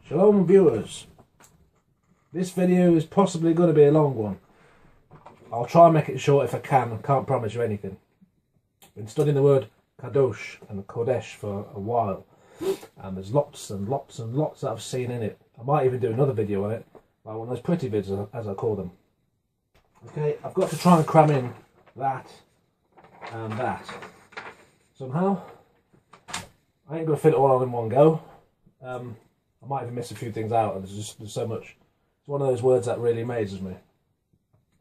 Shalom viewers, this video is possibly going to be a long one. I'll try and make it short if I can. I can't promise you anything. Been studying the word Kadosh and Qodesh for a while, and there's lots and lots and lots that I've seen in it. I might even do another video on it, like one of those pretty vids as I call them. Okay, I've got to try and cram in that and that. Somehow, I ain't going to fit it all on in one go. I might even miss a few things out, and there's so much. It's one of those words that really amazes me.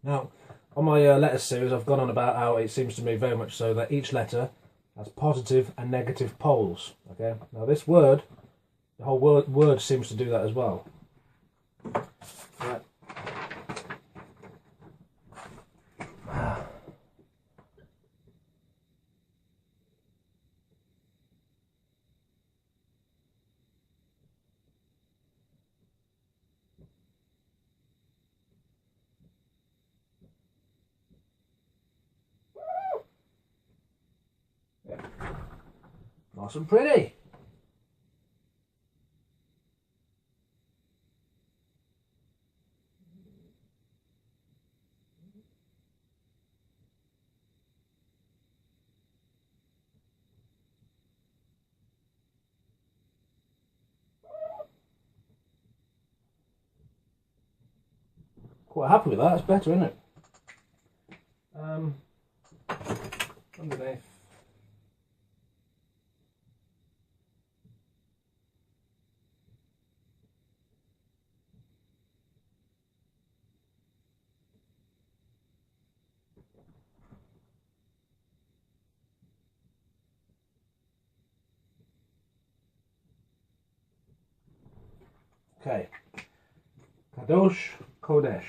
Now, on my letter series, I've gone on about how it seems to me very much so that each letter has positive and negative poles. Okay. Now, this word, the whole word seems to do that as well. Right. Nice and pretty. Quite happy with that. It's better, isn't it? Underneath. Okay, Kadosh, Qodesh.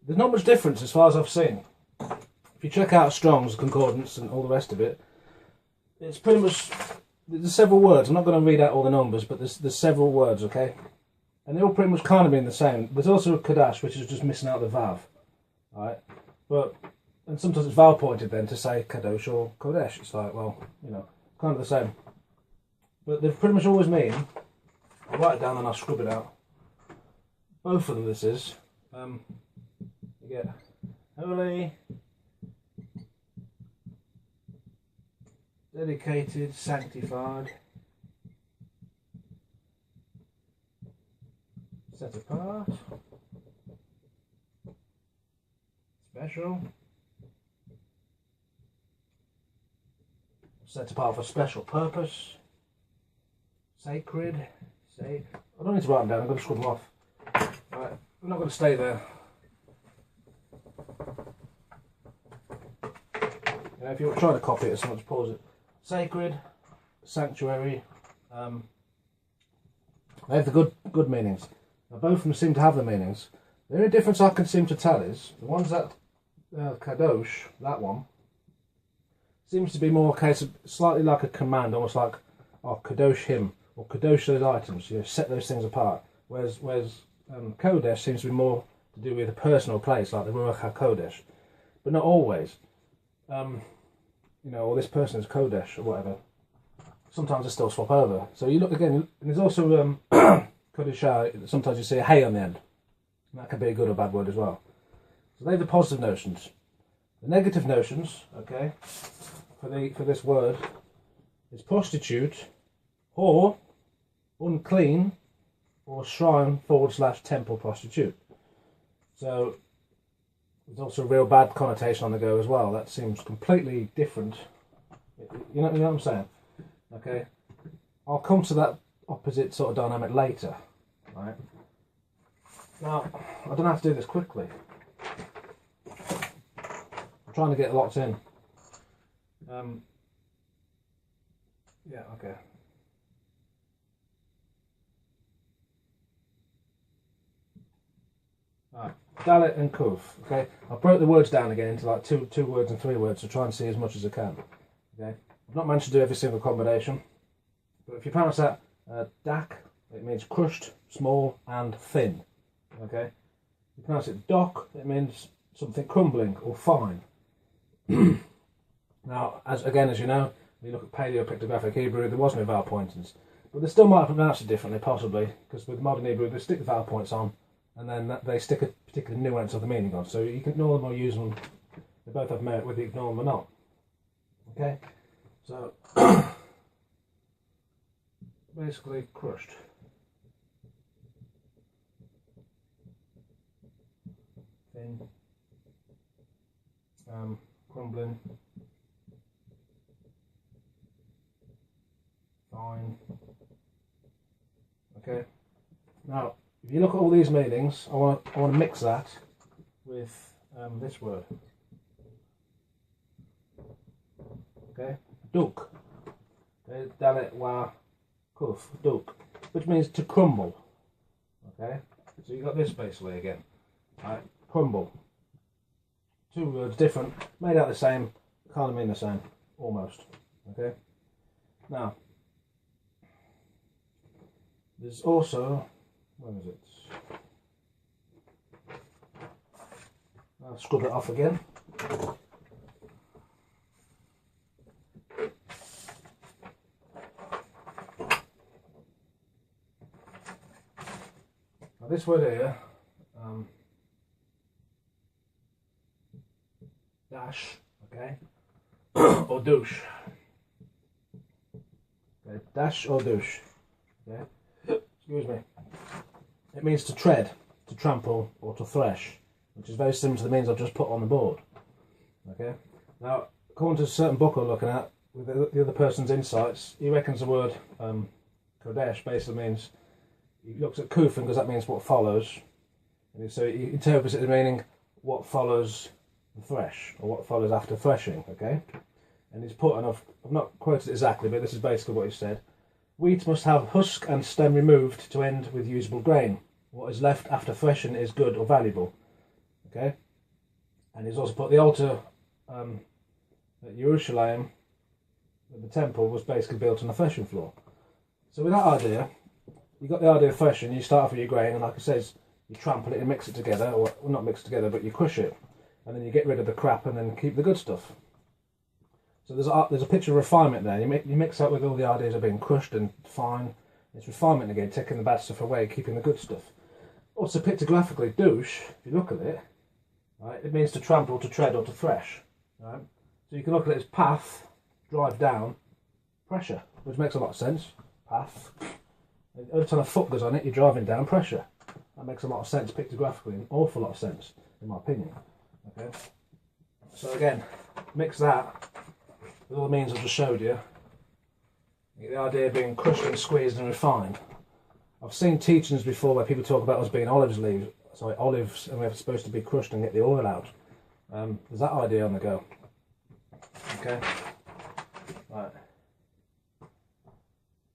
There's not much difference as far as I've seen. If you check out Strong's Concordance and all the rest of it, it's pretty much, there's several words. I'm not going to read out all the numbers, but there's several words, okay? And they all pretty much kind of mean the same. There's also a Kadash, which is just missing out the Vav, alright? And sometimes it's vowel pointed then to say Kadosh or Qodesh. It's like, well, you know, kind of the same. But they pretty much always mean, I'll write it down and I'll scrub it out. Both of them, this is. You get holy, dedicated, sanctified, set apart, special, set apart for special purpose, sacred. I don't need to write them down, I'm going to scrub them off. Right, I'm not going to stay there. You know, if you're trying to copy it or something, just pause it. Sacred, sanctuary, they have the good meanings. Now, both of them seem to have the meanings. The only difference I can seem to tell is, the ones that, Kadosh, that one, seems to be more a case of, slightly like a command, almost like, oh, Kadosh him, or Kadosh those items, you know, set those things apart. Whereas Qodesh seems to be more to do with a personal place, like the Ruach HaKodesh, but not always. You know, or this person is Qodesh or whatever. Sometimes they still swap over. So you look again, and there's also Qodesh. Sometimes you see a hey on the end. And that can be a good or bad word as well. So they're the positive notions. The negative notions, okay, for this word is prostitute, or unclean, or shrine / temple prostitute. So there's also a real bad connotation on the go as well. That seems completely different. You know what I'm saying? Okay. I'll come to that opposite sort of dynamic later. Right. Now, I don't have to do this quickly. I'm trying to get lots in. Yeah, okay. Alright, Dalet and Kuv. Okay, I broke the words down again into like two words and 3 words to try and see as much as I can. Okay, I've not managed to do every single combination, but if you pronounce that dak, it means crushed, small, and thin. Okay, if you pronounce it dok, it means something crumbling or fine. Now, as you know, when you look at Paleo Pictographic Hebrew, there was no vowel pointings. But they still might pronounce it differently, possibly, because with modern Hebrew they stick the vowel points on, and then they stick a particular nuance of the meaning on. So you can ignore them or use them. They both have merit whether you ignore them or not. Okay, so basically crushed. Thin. Crumbling. Fine. Okay. Now, if you look at all these meanings, I want to mix that with this word. Okay. Duk. Okay. Dalet wa kuf. Duk, which means to crumble. Okay. So you got this basically again. Right. Crumble. Two words different, made out the same, kind of mean the same, almost. Okay. Now, there's also, where is it? I'll scrub it off again. Now this word here, dash, okay, or douche. Okay, dash or douche. Okay. Excuse me. It means to tread, to trample, or to thresh, which is very similar to the means I've just put on the board. Okay. Now, according to a certain book I'm looking at, with the other person's insights, he reckons the word Qodesh basically means, he looks at kuf and goes, that means what follows. And so he interprets it as meaning what follows the thresh, or what follows after threshing. Okay. And he's put, and I've not quoted it exactly, but this is basically what he said. Wheat must have husk and stem removed to end with usable grain. What is left after threshing is good or valuable. Okay? And he's also put the altar at Jerusalem, at the temple, was basically built on a threshing floor. So with that idea, you got the idea of threshing, you start off with your grain, and like I said, you trample it and mix it together, or well, not mix it together, but you crush it. And then you get rid of the crap and then keep the good stuff. So there's a picture of refinement there. You mix that with all the ideas of being crushed and fine. It's refinement again, taking the bad stuff away, keeping the good stuff. Also pictographically, douche, if you look at it, right, it means to trample, to tread, or to thresh. Right? So you can look at it as path, drive down, pressure, which makes a lot of sense. Path. And every time a foot goes on it, you're driving down pressure. That makes a lot of sense pictographically, an awful lot of sense, in my opinion. Okay. So again, mix that with all the means I just showed you. You get the idea of being crushed and squeezed and refined. I've seen teachings before where people talk about us being olives, and we're supposed to be crushed and get the oil out. There's that idea on the go. Okay. Right.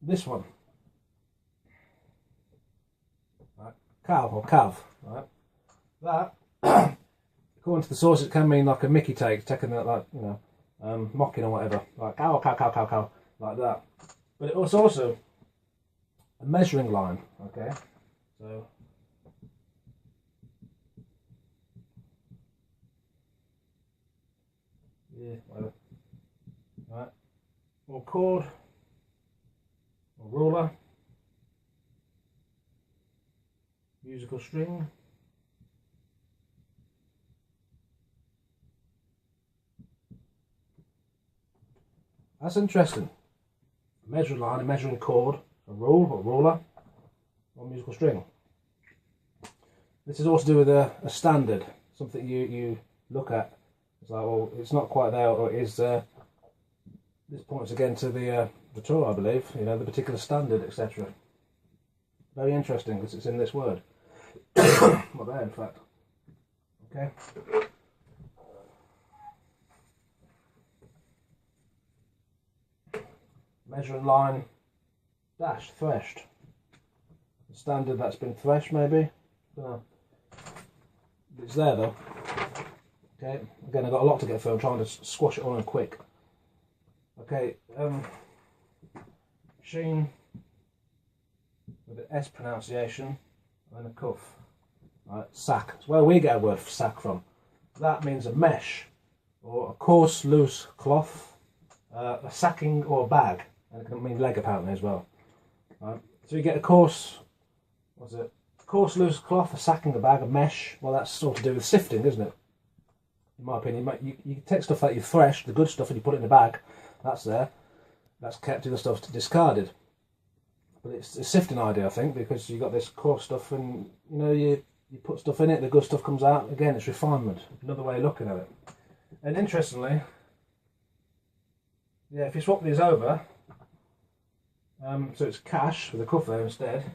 This one. Right. Cow or cav. Right. That, according to the source, it can mean like a Mickey take, taking that, like, you know, mocking or whatever, like cow, cow, cow, cow, cow, like that. But it was also a measuring line. Okay, so yeah, whatever. Right, or cord, or ruler, musical string. That's interesting. A measuring line, a measuring cord, a rule or ruler, or musical string. This is also to do with a standard, something you look at. It's like, well, it's not quite there, or it is there. This points again to the Torah, I believe. You know, the particular standard, etc. Very interesting because it's in this word. Not there, in fact. Okay. Measuring line, dash, threshed. The standard that's been threshed, maybe. It's there though. Okay, again, I've got a lot to get through. I'm trying to squash it all in quick. Okay, sheen with the S pronunciation and a cuff. Right, sack. It's where we get our word for sack from. That means a mesh or a coarse, loose cloth, a sacking or a bag. And it can mean leg apparently as well. Right? So you get a coarse, what's it? Coarse loose cloth, a sacking, a bag, a mesh. Well, that's all to do with sifting, isn't it? In my opinion, you take stuff that you thresh, the good stuff, and you put it in a bag. That's there. That's kept, the other stuff's discarded. But it's a sifting idea, I think, because you got this coarse stuff, and you know you put stuff in it, the good stuff comes out. Again, it's refinement. Another way of looking at it. And interestingly, yeah, if you swap these over, so it's cash with a cuff there instead.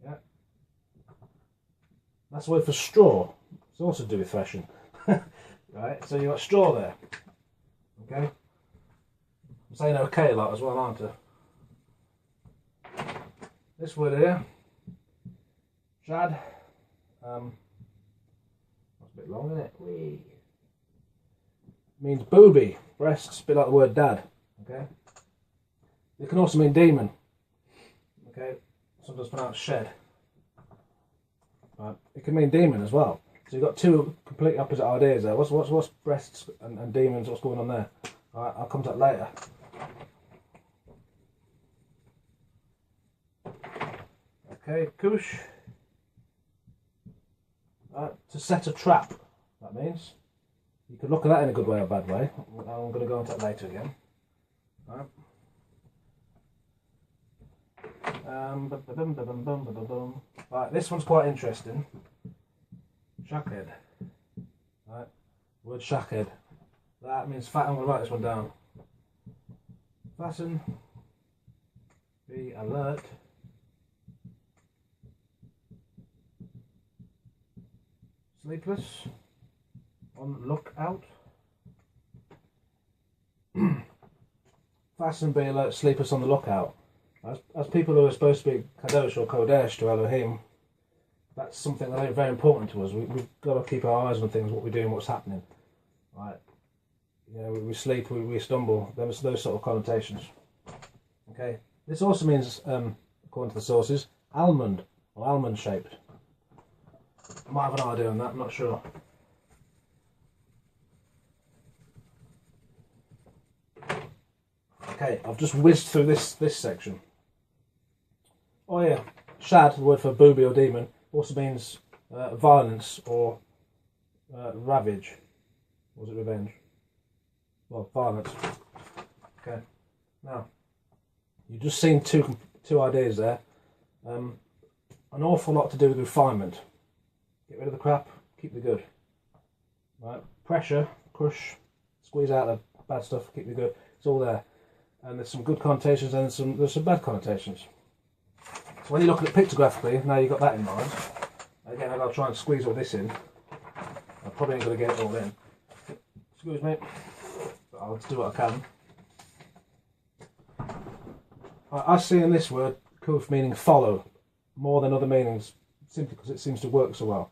Yeah, that's the word for straw. It's also to do with threshing. Right, so you've got straw there. Okay, I'm saying okay a lot as well, aren't I? This word here, shad. That's a bit long, isn't it? Whee. Means booby, breasts, a bit like the word dad. Okay. It can also mean demon. Okay. Sometimes pronounced shed. Right. It can mean demon as well. So you've got two completely opposite ideas there. What's breasts and demons? What's going on there? All right, I'll come to that later. Okay, kush. To set a trap. That means you could look at that in a good way or a bad way. I'm going to go into that later again. Right. Right, this one's quite interesting. Shackhead. Right, word shackhead. That means fat. I'm going to write this one down. Fasten. Be alert. Sleepless. On lookout. Fasten, be alert, sleepless, on the lookout. As people who are supposed to be Kadosh or Qodesh to Elohim, that's something that is very important to us. We've got to keep our eyes on things, what we do and what's happening. Right? Yeah, we sleep, we stumble. Those sort of connotations. Okay. This also means, according to the sources, almond or almond shaped. I might have an idea on that. I'm not sure. Okay, I've just whizzed through this section. Oh yeah, shad, the word for booby or demon, also means violence or ravage. Or was it revenge? Well, violence. Okay. Now, you've just seen two ideas there. An awful lot to do with refinement. Get rid of the crap, keep the good. Right? Pressure, crush, squeeze out the bad stuff, keep the good. It's all there. And there's some good connotations and there's some bad connotations. So when you look at it pictographically, now you've got that in mind. Again, I'll try and squeeze all this in. I probably ain't going to get it all in. Excuse me, but I'll do what I can. I see in this word kuf meaning follow more than other meanings, simply because it seems to work so well.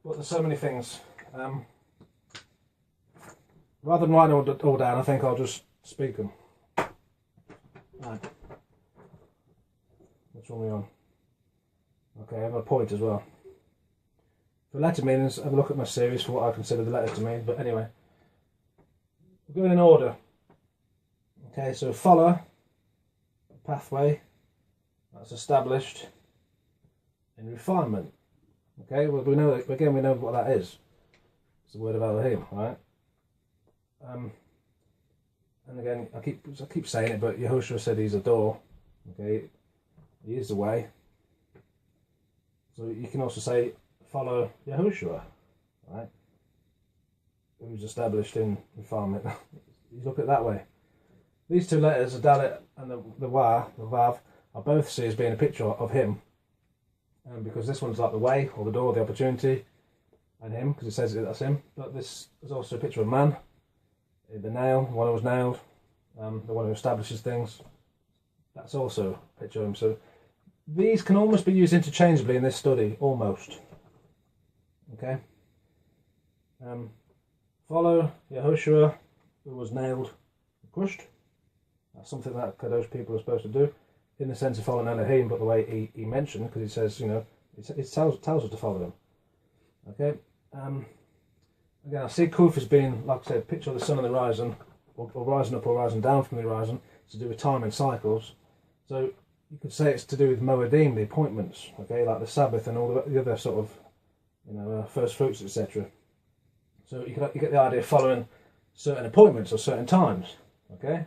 But there's so many things. Rather than writing all down, I think I'll just speak them. Right. Which one are we on? Okay, I have a point as well. For letter meanings, have a look at my series for what I consider the letters to mean. But anyway, we're going in order. Okay, so follow, pathway, that's established in refinement. Okay, well we know again, we know what that is. It's the word of Elohim, right? And again, I keep saying it, but Yehoshua said he's a door. Okay, he is the way. So you can also say follow Yehoshua, right? Who's established in refinement. You look at it that way. These two letters, the Dalet and the Vav, I both see as being a picture of him. Because this one's like the way, or the door, the opportunity, and him, because it says that's him. But this is also a picture of man. The nail, the one who was nailed, the one who establishes things. That's also a picture of him. So these can almost be used interchangeably in this study, almost. Okay. Follow Yehoshua, who was nailed and crushed. That's something that Kadosh people are supposed to do, in the sense of following Elohim, but the way he mentioned, because he says, you know, it tells us to follow him. Okay. Again, I see Kuf as being, like I said, a picture of the sun on the horizon, or rising up or rising down from the horizon. It's to do with time and cycles. So you could say it's to do with Moedim, the appointments, okay, like the Sabbath and all the other sort of, first fruits, etc. So you get the idea of following certain appointments or certain times, okay,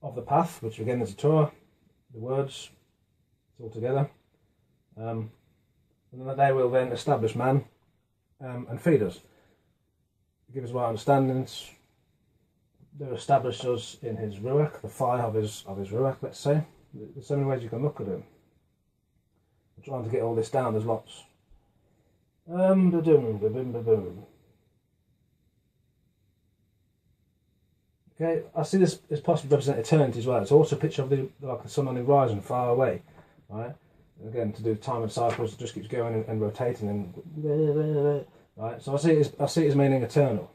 of the path, which again is the Torah, the words, it's all together. And then they will then establish man and feed us, give us right understandings. They'll establish us in his ruach, the fire of his ruach. Let's say there's so many ways you can look at it. I'm trying to get all this down. There's lots. Okay, I see this as possibly represent eternity as well. It's also a picture of the sun on the horizon, far away, right? And again, to do time and cycles, it just keeps going and rotating, and right. So I see it as meaning eternal.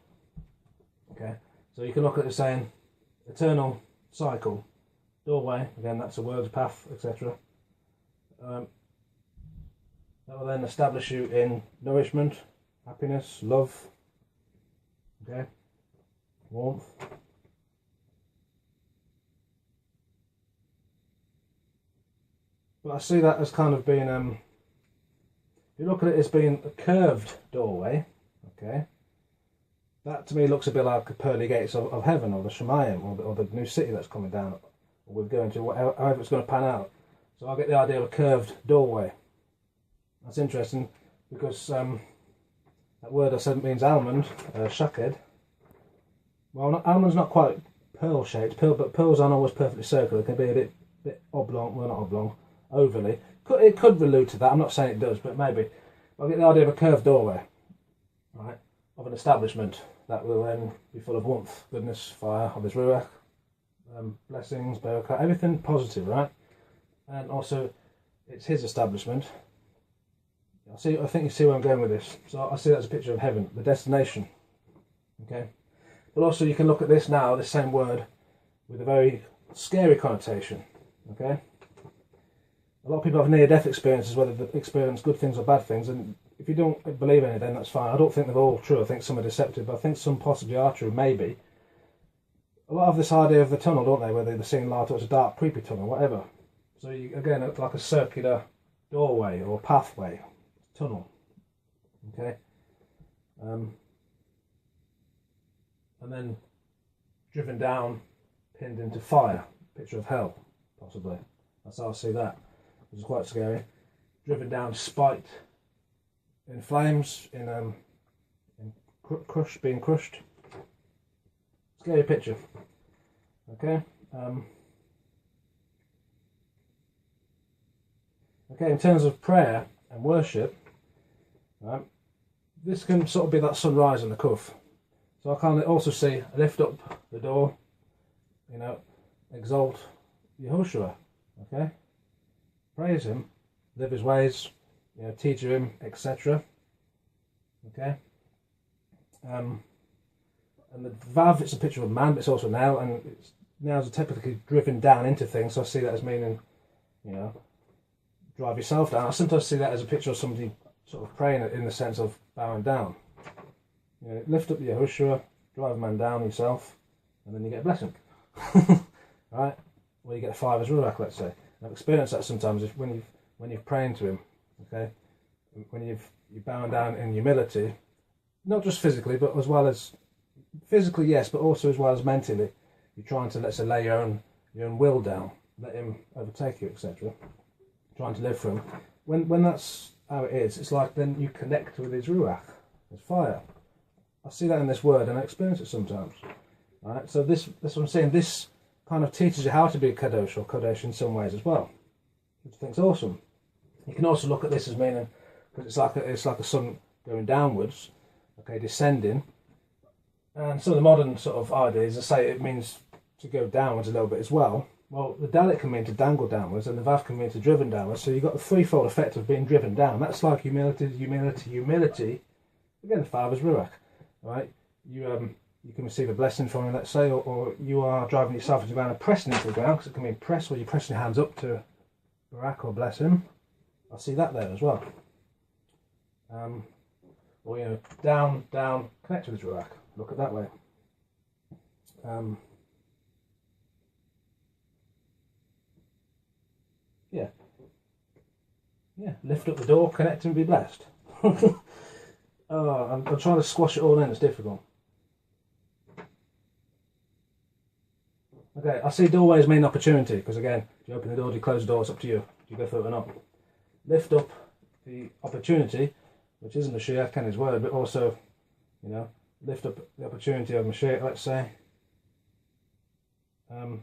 Okay, so you can look at it saying eternal cycle, doorway. Again, that's a word, path, etc. That will then establish you in nourishment, happiness, love. Okay, warmth. But I see that as kind of being, if you look at it as being a curved doorway, okay, that to me looks a bit like the pearly gates of heaven, or the Shemayim, or the new city that's coming down, or we're going to, however it's going to pan out. So I get the idea of a curved doorway. That's interesting, because that word I said means almond, shaked. Well, almond's not quite pearl shaped, but pearls aren't always perfectly circular. It can be a bit oblong, well not oblong, overly. It could allude to that. I'm not saying it does, but maybe. I get the idea of a curved doorway, right, of an establishment that will then be full of warmth, goodness, fire of his ruach, blessings, barakah, everything positive, right? And also, it's his establishment. I think you see where I'm going with this. So I see that as a picture of heaven, the destination. Okay, but also you can look at this now, this same word, with a very scary connotation. Okay. A lot of people have near-death experiences, whether they experience good things or bad things, and if you don't believe any, then that's fine. I don't think they're all true. I think some are deceptive, but I think some possibly are true, maybe. A lot of this idea of the tunnel, don't they, whether they're seeing light or it's a dark, creepy tunnel, whatever. So again, it's like a circular doorway or pathway, tunnel. Okay, and then driven down, pinned into fire, picture of hell, possibly. That's how I see that. Which is quite scary. Driven down, spiked in flames, being crushed. Scary picture. Okay. Okay. In terms of prayer and worship, right, this can sort of be that sunrise and the cuff. So I can also see lift up the door, exalt Yehoshua. Okay. Praise him, live his ways, teach him, etc. Okay. And the vav, it's a picture of a man, but it's also a nail, and nails are typically driven down into things. So I see that as meaning, drive yourself down. I sometimes see that as a picture of somebody sort of praying in the sense of bowing down. Lift up Yehoshua, drive a man down yourself, and then you get a blessing. Right? Well, you get 5 as ruach, let's say. I've experienced that sometimes when you're praying to him, okay, when you're bowing down in humility, not just physically, but as well as physically, yes, but also as well as mentally. You're trying to, let's say, lay your own will down, let him overtake you, etc. Trying to live for him. When that's how it is, it's like then you connect with his ruach, his fire. I see that in this word, and I experience it sometimes. All right, so that's what I'm saying. This kind of teaches you how to be a kadosh or kodesh in some ways as well, which I think is awesome. You can also look at this as meaning, because it's like a sun going downwards, okay, descending. And some of the modern sort of ideas say it means to go downwards a little bit as well. Well, the dalet can mean to dangle downwards, and the vav can mean to driven downwards. So you've got the threefold effect of being driven down. That's like humility. Again, the Father's ruach, right? You can receive a blessing from him, let's say, or you are driving yourself into the ground and pressing into the ground, because it can mean press, where you're pressing your hands up to barak or bless him. I see that there as well. Or down, connect with his ruach. Look at that way. yeah, lift up the door, connect and be blessed. Oh, I'm trying to squash it all in, it's difficult. Okay, I see doorways mean opportunity, because again, do you open the door, do you close the door, it's up to you. Do you go through it or not? Lift up the opportunity, which isn't Mashiach and his word, but also, you know, lift up the opportunity of Mashiach, let's say. I don't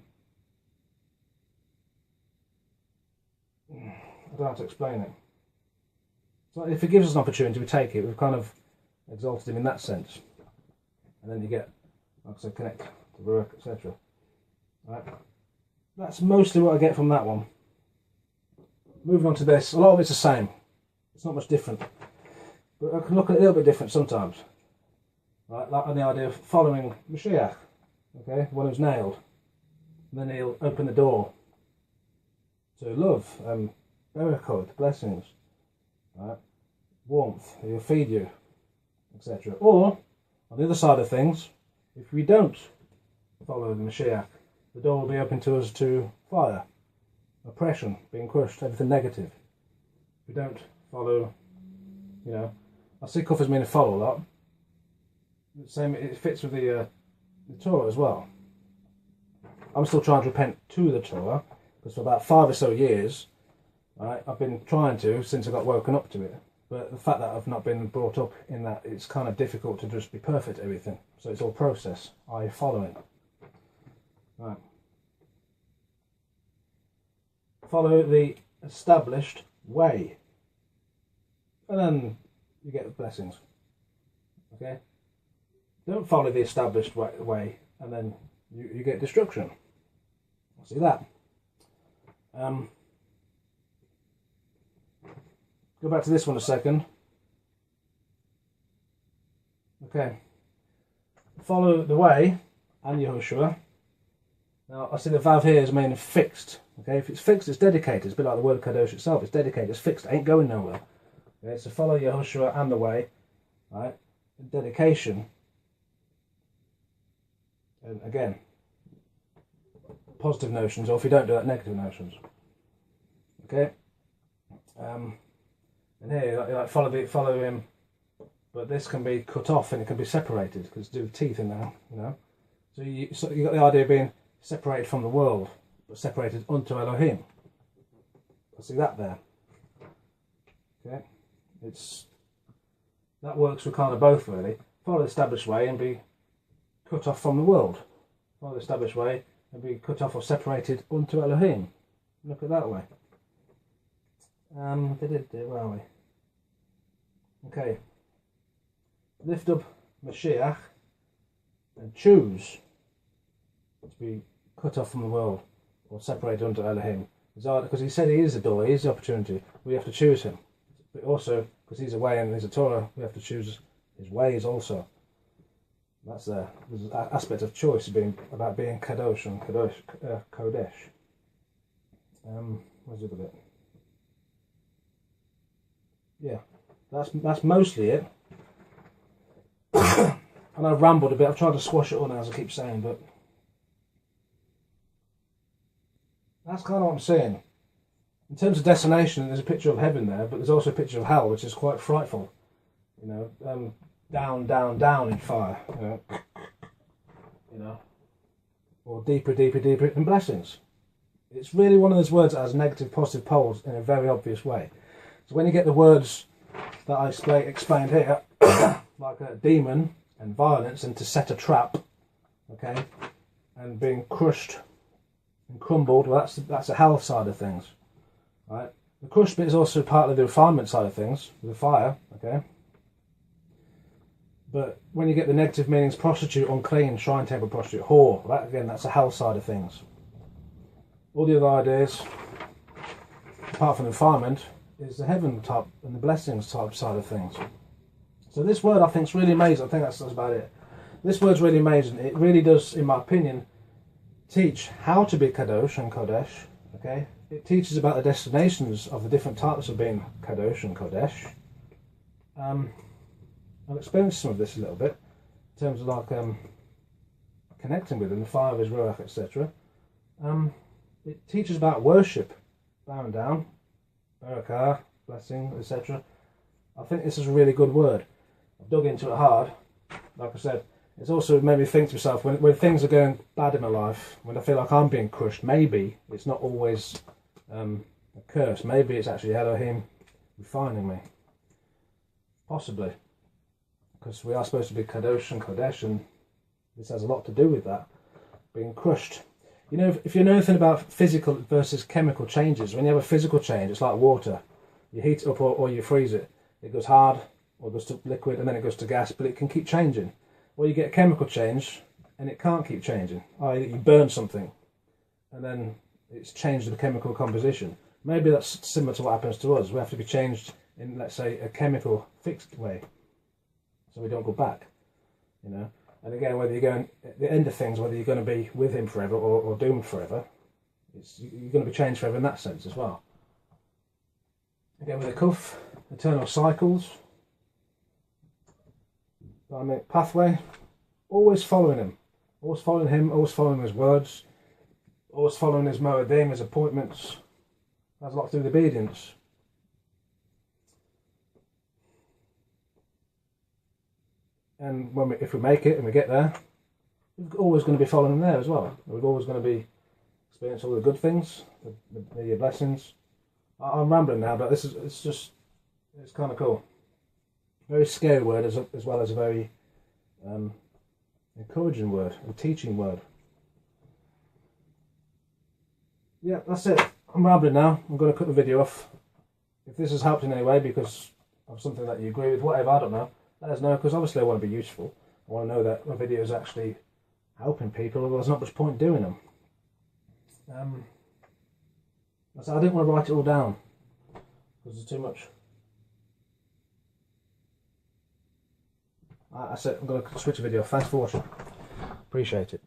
know how to explain it. So if he gives us an opportunity, we take it. We've kind of exalted him in that sense. And then you get, like I said, connect to work, etc. Right. That's mostly what I get from that one. Moving on to this, a lot of it's the same. It's not much different. But I can look at it a little bit different sometimes. Right, like on the idea of following Mashiach. Okay, one who's nailed. And then he'll open the door to love, barakot, blessings, right? Warmth, he'll feed you, etc. Or, on the other side of things, if we don't follow the Mashiach, the door will be open to us to fire, oppression, being crushed, everything negative. If we don't follow, you know, I see kuffers mean to follow a lot. The same, it fits with the Torah as well. I'm still trying to repent to the Torah, because for about 5 or so years, right, I've been trying to since I got woken up to it. But the fact that I've not been brought up in that, it's kind of difficult to just be perfect at everything. So it's all process, i.e. following. Right. Follow the established way. And then you get the blessings. Okay? Don't follow the established way and then you get destruction. See that? Go back to this one a second. Okay. Follow the way and Yehoshua. Now I see the vav here is meaning fixed. Okay, if it's fixed, it's dedicated. It's a bit like the word Kadosh itself. It's dedicated. It's fixed. It ain't going nowhere. Okay, so follow Yehoshua and the way. Right. Dedication. And again, positive notions, or if you don't do that, negative notions. Okay. And here, like follow him, but this can be cut off and it can be separated because it's do with teeth in there, you know. So you got the idea of being separated from the world, but separated unto Elohim. I see that there. Okay, that works for kind of both really. Follow the established way and be cut off from the world. Follow the established way and be cut off or separated unto Elohim. Look at that way. Where are we? Okay. Lift up Mashiach and choose to be cut off from the world or separated unto Elohim. Because he said he is the door, he is the opportunity. We have to choose him. But also, because he's a way and he's a Torah, we have to choose his ways also. That's there's an aspect of choice about being Kadosh and Qodesh. Where's the other bit? Yeah, that's mostly it. And I've rambled a bit. I've tried to squash it all now, as I keep saying, but that's kind of what I'm saying. In terms of destination, there's a picture of heaven there, but there's also a picture of hell, which is quite frightful. You know, down, down, down in fire. You know, or deeper, deeper, deeper in blessings. It's really one of those words that has negative, positive poles in a very obvious way. So when you get the words that I explained here, like a demon and violence and to set a trap, okay, and being crushed and crumbled, well, that's the hell side of things, right? The crushed bit is also part of the refinement side of things, the fire, okay. But when you get the negative meanings, prostitute, unclean, shrine temple prostitute, whore, that again, that's the hell side of things. All the other ideas, apart from the refinement, is the heaven type and the blessings type side of things. So this word I think is really amazing. I think that's about it. This word's really amazing. It really does, in my opinion, teach how to be Kadosh and Qodesh. Okay, it teaches about the destinations of the different types of being Kadosh and Qodesh. I've experienced some of this a little bit in terms of like connecting with him, the fire of his ruach, etc. It teaches about worship bowing down, barakah, blessing, etc. I think this is a really good word. I've dug into it hard. Like I said, it's also made me think to myself, when things are going bad in my life, when I feel like I'm being crushed, maybe it's not always a curse. Maybe it's actually Elohim refining me. Possibly. Because we are supposed to be Kadosh and Qodesh, and this has a lot to do with that, being crushed. You know, if you know anything about physical versus chemical changes, when you have a physical change, it's like water. You heat it up or you freeze it. It goes hard, or goes to liquid, and then it goes to gas, but it can keep changing. Or you get a chemical change, and it can't keep changing. You burn something, and then it's changed the chemical composition. Maybe that's similar to what happens to us. We have to be changed in, let's say, a chemical fixed way, so we don't go back, you know. And again, whether you're going at the end of things, whether you're going to be with him forever or doomed forever, you're going to be changed forever in that sense as well. Again, with the cuff, eternal cycles, dynamic pathway, always following him, always following his words, always following his moedim, his appointments. Has a lot to do with obedience. And if we make it and we get there, we're always going to be following him there as well. We're always going to be experiencing all the good things, the blessings. I'm rambling now, but it's kind of cool. Very scary word as well as a very encouraging word, a teaching word. Yeah, that's it. I'm rambling now. I'm going to cut the video off. If this has helped in any way because of something that you agree with, whatever, I don't know, let us know, because obviously I want to be useful. I want to know that my video is actually helping people, or there's not much point doing them. So I didn't want to write it all down because there's too much. That's it. I'm going to switch the video. Thanks for watching. Appreciate it.